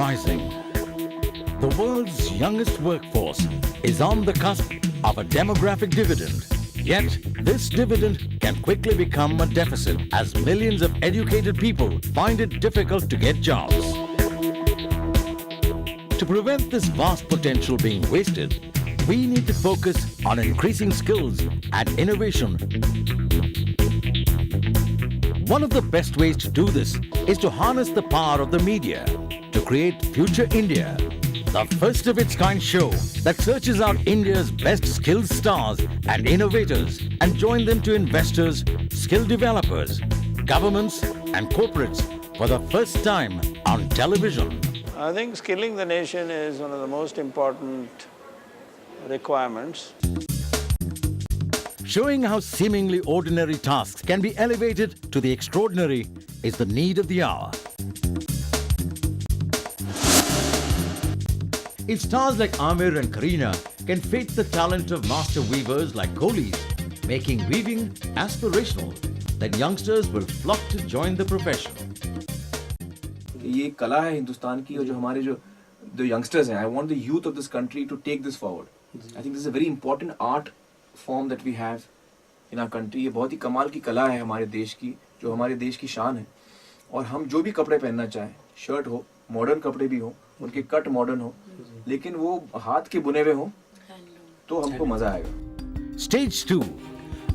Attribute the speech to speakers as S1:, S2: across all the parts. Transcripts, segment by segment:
S1: rising. The world's youngest workforce is on the cusp of a demographic dividend. Yet, this dividend can quickly become a deficit as millions of educated people find it difficult to get jobs. To prevent this vast potential being wasted, we need to focus on increasing skills and innovation. One of the best ways to do this is to harness the power of the media to create Future India, the first of its kind show that searches out India's best skilled stars and innovators and join them to investors, skill developers, governments and corporates for the first time on television.
S2: I think skilling the nation is one of the most important requirements.
S1: Showing how seemingly ordinary tasks can be elevated to the extraordinary is the need of the hour. If stars like Amir and Kareena can fate the talent of master weavers like Kohli's, making weaving aspirational, then youngsters will flock to join the profession.
S3: ये कला है हिंदुस्तान की और जो हमारे जो youngsters हैं, I want the youth of this country to take this forward. I think this is a very important art form that we have in our country. ये बहुत ही कमाल की कला है हमारे देश की, जो हमारे देश की शान है. और हम जो भी कपड़े पहनना चाहें, शर्ट हो, मॉडर्न कपड़े भी हो, उनके कट मॉडर्न हो, लेकिन वो हाथ के बुने हुए हो, तो हमको मजा आएगा.
S1: Stage 2,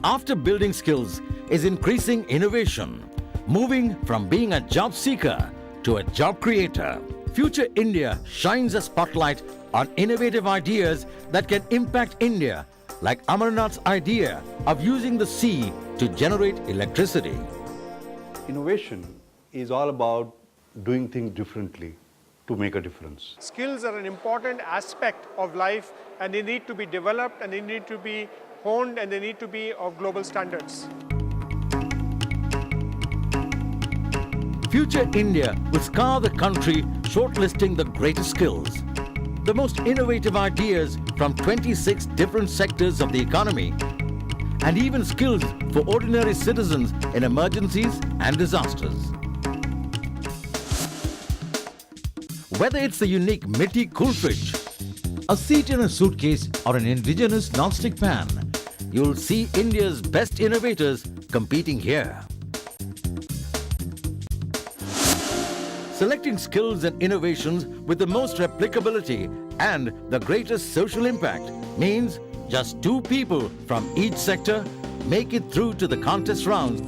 S1: after building skills, is increasing innovation, moving from being a job seeker to a job creator. Future India shines a spotlight on innovative ideas that can impact India, like Amarnath's idea of using the sea to generate electricity.
S4: Innovation is all about doing things differently to make a difference.
S5: Skills are an important aspect of life and they need to be developed and they need to be honed and they need to be of global standards.
S1: Future India will scour the country shortlisting the greatest skills, the most innovative ideas from 26 different sectors of the economy, and even skills for ordinary citizens in emergencies and disasters. Whether it's the unique Mitti cool fridge, a seat in a suitcase, or an indigenous non-stick pan, you'll see India's best innovators competing here. Selecting skills and innovations with the most replicability and the greatest social impact means just 2 people from each sector make it through to the contest rounds.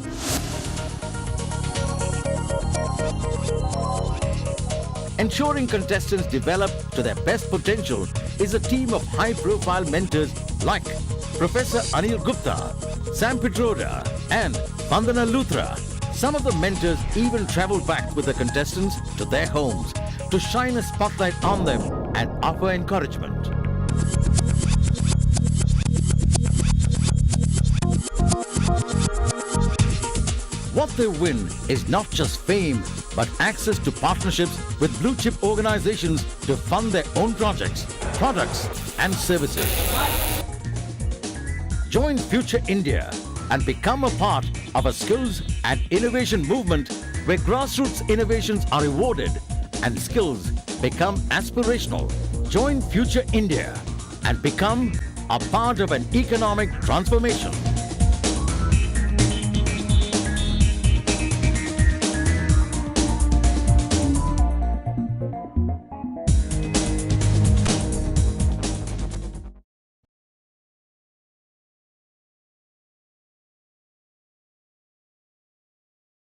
S1: Ensuring contestants develop to their best potential is a team of high-profile mentors like Professor Anil Gupta, Sam Pitroda and Vandana Luthra. Some of the mentors even travel back with the contestants to their homes to shine a spotlight on them and offer encouragement. What they win is not just fame, but access to partnerships with blue-chip organizations to fund their own projects, products and services. Join Future India and become a part of a skills and innovation movement where grassroots innovations are rewarded and skills become aspirational. Join Future India and become a part of an economic transformation.